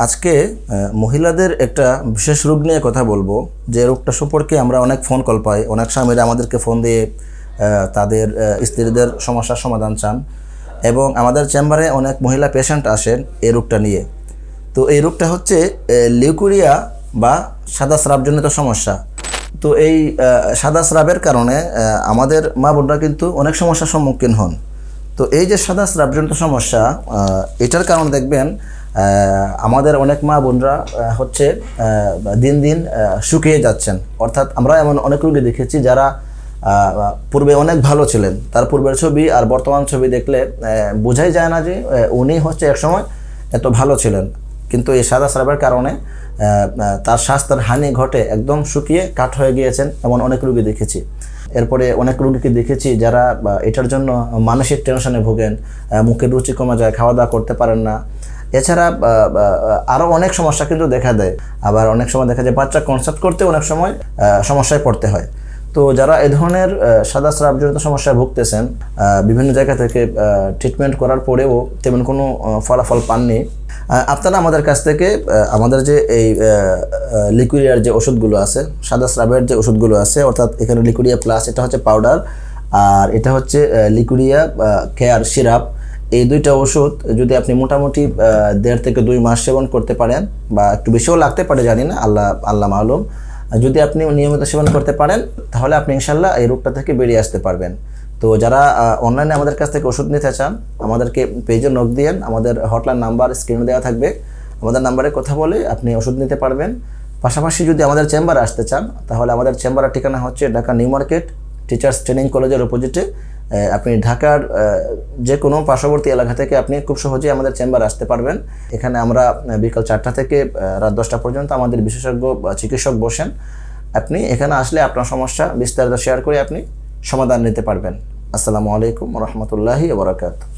আজকে মহিলাদের একটা বিশেষ রোগ নিয়ে কথা বলবো, যে রোগটা সম্পর্কে আমরা অনেক ফোন কল পাই। অনেক স্বামীরা আমাদেরকে ফোন দিয়ে তাদের স্ত্রীদের সমস্যার সমাধান চান, এবং আমাদের চেম্বারে অনেক মহিলা পেশেন্ট আসেন এই রোগটা নিয়ে। তো এই রোগটা হচ্ছে লিউকোরিয়া বা সাদা স্রাবজনিত সমস্যা। তো এই সাদা স্রাবের কারণে আমাদের মা বোনরা কিন্তু অনেক সমস্যার সম্মুখীন হন। তো এই যে সাদা স্রাবজনিত সমস্যা, এটার কারণে দেখবেন আমাদের অনেক মা বোনরা হচ্ছে দিন দিন শুকিয়ে যাচ্ছেন। অর্থাৎ আমরা এমন অনেক রোগী দেখেছি যারা পূর্বে অনেক ভালো ছিলেন, তার পূর্বের ছবি আর বর্তমান ছবি দেখলে বোঝাই যায় না যে উনি হচ্ছে একসময় এত ভালো ছিলেন, কিন্তু এই সাদা স্রাবের কারণে তার স্বাস্থ্যের হানি ঘটে, একদম শুকিয়ে কাঠ হয়ে গিয়েছেন। এমন অনেক রোগী দেখেছি। এরপরে অনেক রোগীকে দেখেছি যারা এটার জন্য মানসিক টেনশনে ভোগেন, মুখের রুচি কমে যায়, খাওয়া দাওয়া করতে পারেন না। এছাড়া আরও অনেক সমস্যা কিন্তু দেখা দেয়। আবার অনেক সময় দেখা যায় বাচ্চা কনসেপ্ট করতে অনেক সময় সমস্যায় পড়তে হয়। তো যারা এ ধরনের সাদা স্রাবজনিত সমস্যায় ভুগতেছেন, বিভিন্ন জায়গা থেকে ট্রিটমেন্ট করার পরেও তেমন কোনো ফলাফল পাননি, আপনারা আমাদের কাছ থেকে আমাদের যে এই লিকুইডিয়ার যে ওষুধগুলো আছে, সাদা স্রাবের যে ওষুধগুলো আছে, অর্থাৎ এখানে লিকুইডিয়া প্লাস, এটা হচ্ছে পাউডার, আর এটা হচ্ছে লিকুইডিয়া কেয়ার সিরাপ। এই দুইটা ওষুধ যদি আপনি মোটামুটি 1.5 থেকে 2 মাস সেবন করতে পারেন, বা একটু বেশিও লাগতে পারে, জানি না, আল্লাহ মালুম, যদি আপনি নিয়মিত সেবন করতে পারেন তাহলে আপনি ইনশাল্লাহ এই রোগটা থেকে বেরিয়ে আসতে পারবেন। তো যারা অনলাইনে আমাদের কাছ থেকে ওষুধ নিতে চান, আমাদেরকে পেজে নক দিয়েন। আমাদের হটলাইন নাম্বার স্ক্রিনে দেওয়া থাকবে, আমাদের নাম্বারে কথা বলে আপনি ওষুধ নিতে পারবেন। পাশাপাশি যদি আমাদের চেম্বারে আসতে চান, তাহলে আমাদের চেম্বারের ঠিকানা হচ্ছে Dhaka new market teachers training কলেজের অপোজিটে। আপনি ঢাকার যে কোনো পার্শ্ববর্তী এলাকা থেকে আপনি খুব সহজেই আমাদের চেম্বারে আসতে পারবেন। এখানে আমরা বিকাল 4টা থেকে রাত 10টা পর্যন্ত আমাদের বিশেষজ্ঞ চিকিৎসক বসেন। আপনি এখানে আসলে আপনার সমস্যা বিস্তারিত শেয়ার করে আপনি সমাধান নিতে পারবেন। আসসালামু আলাইকুম ওয়া রাহমাতুল্লাহি ওয়া বারাকাতুহু।